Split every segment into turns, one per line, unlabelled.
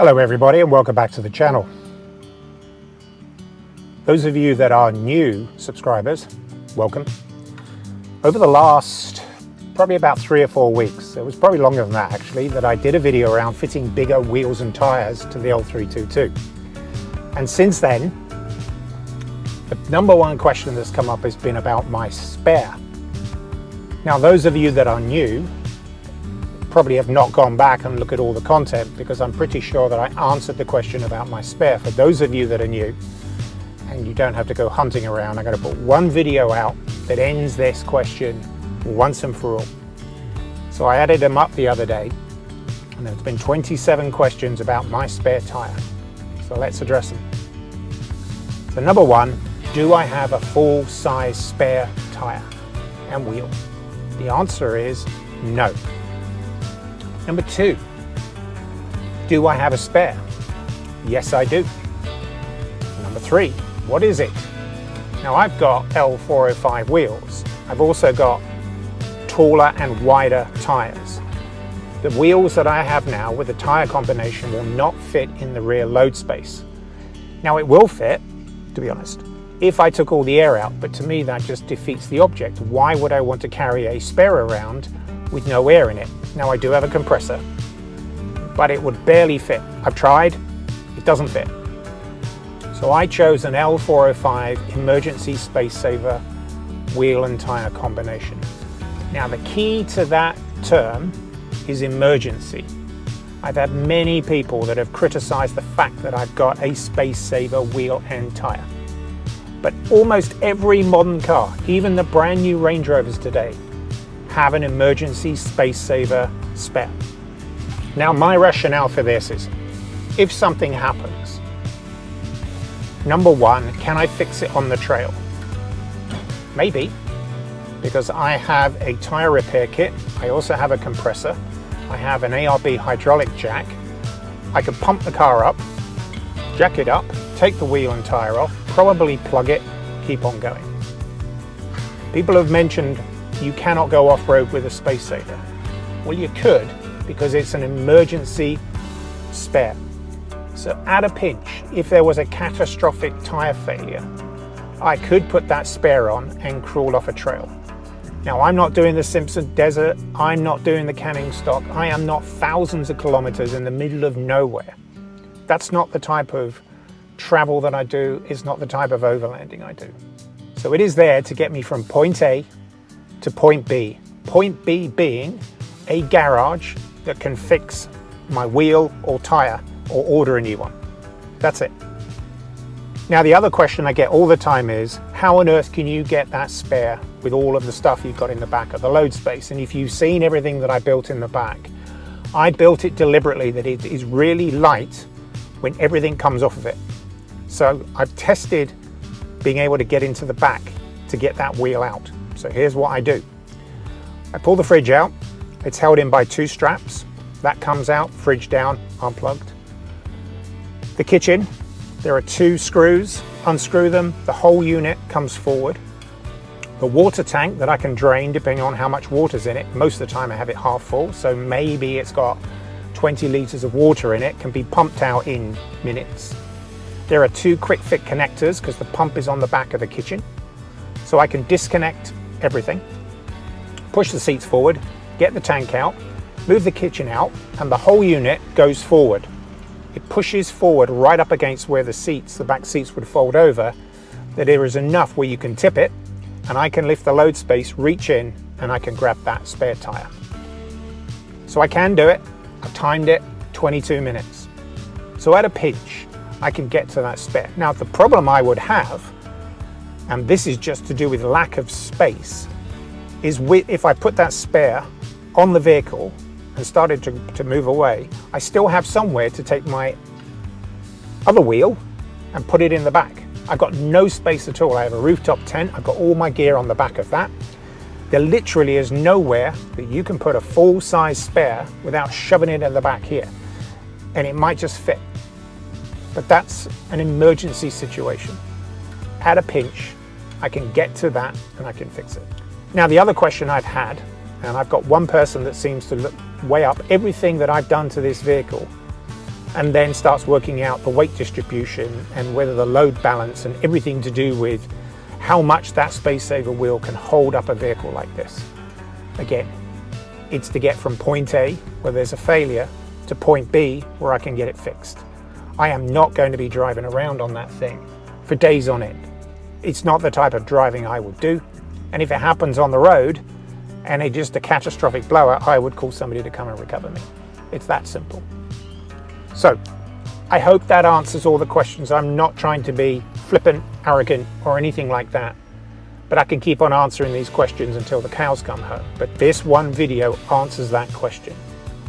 Hello everybody and welcome back to the channel. Those of you that are new subscribers, welcome. Over the last probably about 3 or 4 weeks, it was probably longer than that actually, that I did a video around fitting bigger wheels and tyres to the L322. And since then, the number one question that's come up has been about my spare. Now those of you that are new probably have not gone back and looked at all the content, because I'm pretty sure that I answered the question about my spare. For those of you that are new, and you don't have to go hunting around, I'm going to put one video out that ends this question once and for all. So I added them up the other day, and there's been 27 questions about my spare tyre. So let's address them. So number one, do I have a full-size spare tyre and wheel? The answer is no. Number two, do I have a spare? Yes, I do. Number three, what is it? Now I've got L405 wheels. I've also got taller and wider tyres. The wheels that I have now with the tyre combination will not fit in the rear load space. Now it will fit, to be honest, if I took all the air out, but to me that just defeats the object. Why would I want to carry a spare around with no air in it? Now I do have a compressor, but it would barely fit. I've tried, it doesn't fit. So I chose an L405 emergency space saver wheel and tyre combination. Now the key to that term is emergency. I've had many people that have criticized the fact that I've got a space saver wheel and tyre. But almost every modern car, even the brand new Range Rovers today, have an emergency space saver spare. Now my rationale for this is, if something happens, number one, can I fix it on the trail? Maybe, because I have a tyre repair kit, I also have a compressor, I have an ARB hydraulic jack. I could pump the car up, jack it up, take the wheel and tyre off, probably plug it, keep on going. People have mentioned you cannot go off-road with a space saver. Well, you could, because it's an emergency spare. So at a pinch, if there was a catastrophic tyre failure, I could put that spare on and crawl off a trail. Now, I'm not doing the Simpson Desert, I'm not doing the Canning Stock, I am not thousands of kilometers in the middle of nowhere. That's not the type of travel that I do, it's not the type of overlanding I do. So it is there to get me from point A to point B. Point B being a garage that can fix my wheel or tyre or order a new one. That's it. Now the other question I get all the time is, how on earth can you get that spare with all of the stuff you've got in the back of the load space? And if you've seen everything that I built in the back, I built it deliberately that it is really light when everything comes off of it. So I've tested being able to get into the back to get that wheel out. So here's what I do. I pull the fridge out, it's held in by 2 straps. That comes out, fridge down, unplugged. The kitchen, there are 2 screws, unscrew them, the whole unit comes forward. The water tank that I can drain depending on how much water's in it. Most of the time I have it half full, so maybe it's got 20 litres of water in it, can be pumped out in minutes. There are 2 quick fit connectors because the pump is on the back of the kitchen. So I can disconnect everything, push the seats forward, get the tank out, move the kitchen out, and the whole unit goes forward. It pushes forward right up against where the back seats would fold over, that there is enough where you can tip it, and I can lift the load space, reach in, and I can grab that spare tyre. So I can do it. I've timed it, 22 minutes. So at a pinch, I can get to that spare. Now the problem I would have, and this is just to do with lack of space, is if I put that spare on the vehicle and started to move away, I still have somewhere to take my other wheel and put it in the back. I've got no space at all. I have a rooftop tent, I've got all my gear on the back of that. There literally is nowhere that you can put a full-size spare without shoving it in the back here. And it might just fit. But that's an emergency situation. At a pinch, I can get to that and I can fix it. Now the other question I've had, and I've got one person that seems to weigh up everything that I've done to this vehicle and then starts working out the weight distribution and whether the load balance and everything to do with how much that space saver wheel can hold up a vehicle like this. Again, it's to get from point A, where there's a failure, to point B, where I can get it fixed. I am not going to be driving around on that thing for days on end. It's not the type of driving I would do, and if it happens on the road and it's just a catastrophic blowout, I would call somebody to come and recover me. It's that simple. So, I hope that answers all the questions. I'm not trying to be flippant, arrogant, or anything like that, but I can keep on answering these questions until the cows come home. But this one video answers that question.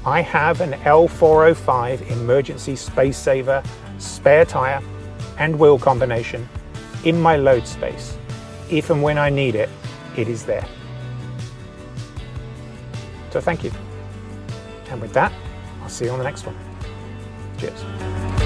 I have an L405 emergency space saver, spare tire, and wheel combination in my load space. If and when I need it, it is there. So thank you. And with that, I'll see you on the next one. Cheers.